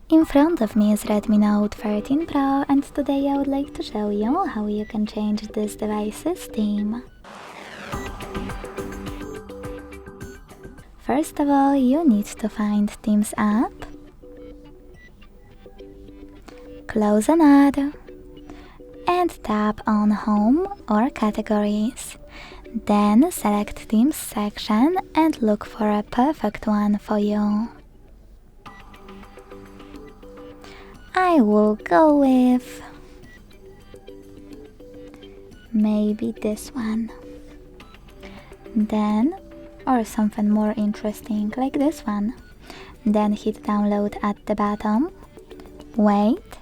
In front of me is Redmi Note 13 Pro, and today I would like to show you how you can change this device's theme. First of all, you need to find Themes app, close another, and tap on Home or Categories. Then select Themes section and look for a perfect one for you. I will go with maybe this one. Then, or something more interesting like this one. Then hit download at the bottom. Wait.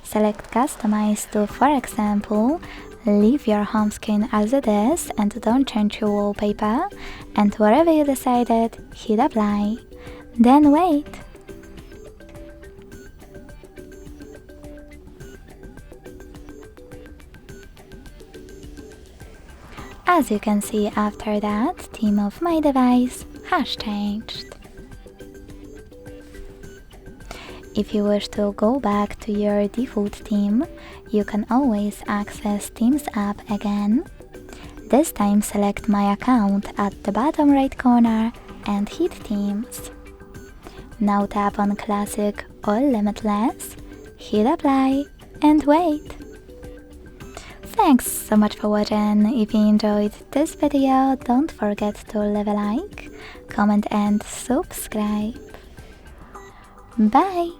Select customize to, for example, leave your home screen as it is and don't change your wallpaper. And wherever you decided, hit apply. Then wait. As you can see, after that, theme of my device has changed. If you wish to go back to your default theme, you can always access Themes app again. This time select my account at the bottom right corner and hit Themes. Now tap on Classic or Limitless, hit apply and wait. Thanks so much for watching. If you enjoyed this video, don't forget to leave a like, comment and subscribe. Bye!